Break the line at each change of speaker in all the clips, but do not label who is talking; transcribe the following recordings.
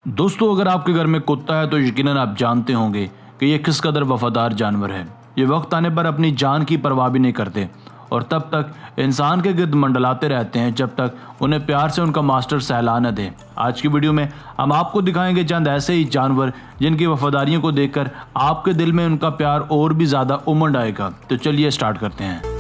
दोस्तों, अगर आपके घर में कुत्ता है तो यकीनन आप जानते होंगे कि ये किस कदर वफादार जानवर है। ये वक्त आने पर अपनी जान की परवाह भी नहीं करते और तब तक इंसान के गिर्द मंडलाते रहते हैं जब तक उन्हें प्यार से उनका मास्टर सहला न दे। आज की वीडियो में हम आपको दिखाएंगे चंद ऐसे ही जानवर जिनकी वफादारियों को देखकर आपके दिल में उनका प्यार और भी ज़्यादा उमड़ आएगा। तो चलिए स्टार्ट करते हैं।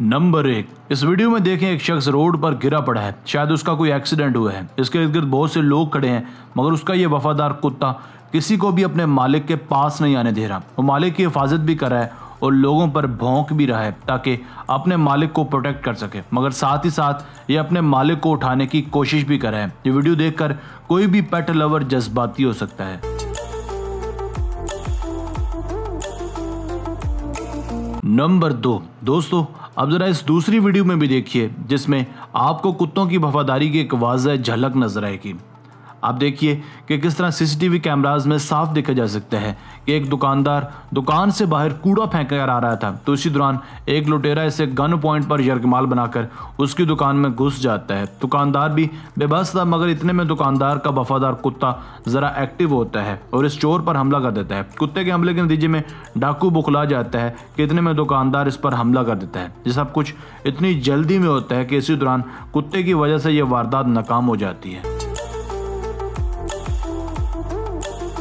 नंबर 1। इस वीडियो में देखें, एक शख्स रोड पर गिरा पड़ा है। शायद उसका कोई एक्सीडेंट हुआ है। इसके इर्द गिर्द बहुत से लोग खड़े हैं मगर उसका ये वफादार कुत्ता किसी को भी अपने मालिक के पास नहीं आने दे रहा। वो मालिक की हिफाजत भी कर रहा है और लोगों पर भौंक भी रहा है ताकि अपने मालिक को प्रोटेक्ट कर सके, मगर साथ ही साथ ये अपने मालिक को उठाने की कोशिश भी कर रहा है। ये वीडियो देखकर कोई भी पेट लवर जज्बाती हो सकता है। नंबर 2। दोस्तों, अब जरा इस दूसरी वीडियो में भी देखिए जिसमें आपको कुत्तों की वफादारी की एक वाज़ह झलक नजर आएगी। आप देखिए कि किस तरह सीसीटीवी कैमरास में साफ देखा जा सकता है कि एक दुकानदार दुकान से बाहर कूड़ा फेंक कर आ रहा था तो इसी दौरान एक लुटेरा इसे गन पॉइंट पर यरगमाल बनाकर उसकी दुकान में घुस जाता है। दुकानदार भी बेबस था मगर इतने में दुकानदार का वफादार कुत्ता ज़रा एक्टिव होता है और इस चोर पर हमला कर देता है। कुत्ते के हमले के नतीजे में डाकू बुखला जाता है कि इतने में दुकानदार इस पर हमला कर देता है। ये सब कुछ इतनी जल्दी में होता है कि इसी दौरान कुत्ते की वजह से यह वारदात नाकाम हो जाती है।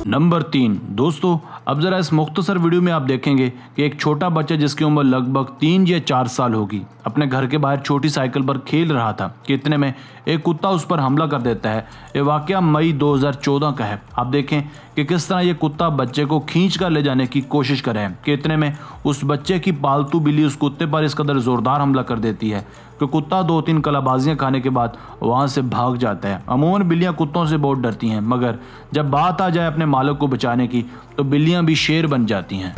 नंबर 3। दोस्तों, अब जरा इस मुख्तसर वीडियो में आप देखेंगे कि एक छोटा बच्चा जिसकी उम्र लगभग 3 या 4 साल होगी अपने घर के बाहर छोटी साइकिल पर खेल रहा था कि इतने में एक कुत्ता उस पर हमला कर देता है। ये वाकया मई 2014 का है। आप देखें कि किस तरह ये कुत्ता बच्चे को खींच कर ले जाने की कोशिश कर रहे हैं कि इतने में उस बच्चे की पालतू बिल्ली उस कुत्ते पर इस कदर ज़ोरदार हमला कर देती है कि कुत्ता 2-3 कलाबाजियाँ खाने के बाद वहाँ से भाग जाता है। अमूमन बिल्लियाँ कुत्तों से बहुत डरती हैं मगर जब बात आ जाए अपने मालिक को बचाने की तो बिल्लियाँ भी शेर बन जाती हैं।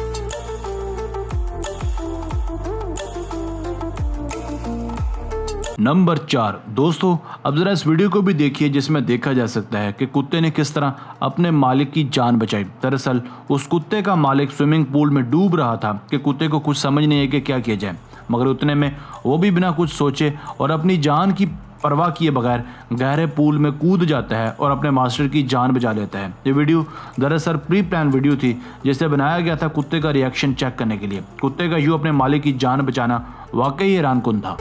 नंबर 4। दोस्तों, अब जरा इस वीडियो को भी देखिए जिसमें देखा जा सकता है कि कुत्ते ने किस तरह अपने मालिक की जान बचाई। दरअसल उस कुत्ते का मालिक स्विमिंग पूल में डूब रहा था कि कुत्ते को कुछ समझ नहीं है कि क्या किया जाए, मगर उतने में वो भी बिना कुछ सोचे और अपनी जान की परवाह किए बगैर गहरे पूल में कूद जाता है और अपने मास्टर की जान बचा लेता है। ये वीडियो दरअसल प्री प्लान वीडियो थी जिसे बनाया गया था कुत्ते का रिएक्शन चेक करने के लिए। कुत्ते का यूं अपने मालिक की जान बचाना वाकई हैरानकुन था।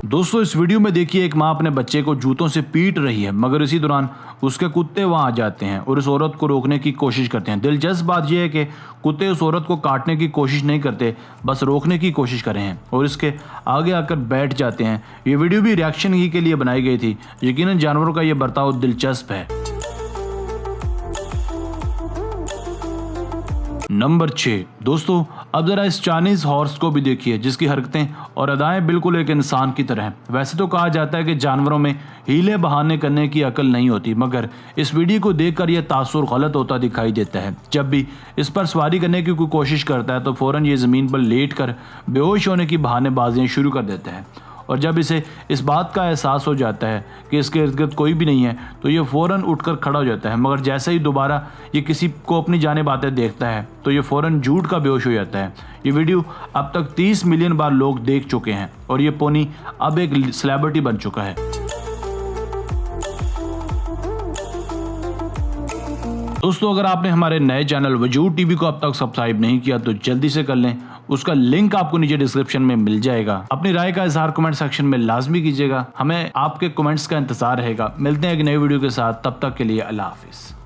दोस्तों, इस वीडियो में देखिए एक माँ अपने बच्चे को जूतों से पीट रही है मगर इसी दौरान उसके कुत्ते वहां आ जाते हैं और इस औरत को रोकने की कोशिश करते हैं। दिलचस्प बात यह है कि कुत्ते उस औरत को काटने की कोशिश नहीं करते, बस रोकने की कोशिश कर रहे हैं और इसके आगे आकर बैठ जाते हैं। ये वीडियो भी रिएक्शन ही के लिए बनाई गई थी। यकीनन जानवरों का यह बर्ताव दिलचस्प है। नंबर 6। दोस्तों, अब जरा इस चाइनीज हॉर्स को भी देखिए जिसकी हरकतें और अदाएं बिल्कुल एक इंसान की तरह हैं। वैसे तो कहा जाता है कि जानवरों में हीले बहाने करने की अकल नहीं होती मगर इस वीडियो को देखकर यह तासुर गलत होता दिखाई देता है। जब भी इस पर सवारी करने की कोई कोशिश करता है तो फौरन ये ज़मीन पर लेट कर बेहोश होने की बहानेबाजियाँ शुरू कर देता है और जब इसे इस बात का एहसास हो जाता है कि इसके इर्द गिर्द कोई भी नहीं है तो ये फ़ौरन उठकर खड़ा हो जाता है, मगर जैसे ही दोबारा ये किसी को अपनी जानिब आते देखता है तो ये फ़ौरन झूठ का बेहोश हो जाता है। ये वीडियो अब तक 30 मिलियन बार लोग देख चुके हैं और ये पोनी अब एक सेलिब्रिटी बन चुका है। दोस्तों, अगर आपने हमारे नए चैनल वजूद टीवी को अब तक सब्सक्राइब नहीं किया तो जल्दी से कर लें। उसका लिंक आपको नीचे डिस्क्रिप्शन में मिल जाएगा। अपनी राय का इजहार कमेंट सेक्शन में लाजमी कीजिएगा। हमें आपके कमेंट्स का इंतजार रहेगा। मिलते हैं एक नई वीडियो के साथ, तब तक के लिए अल्लाह हाफिज़।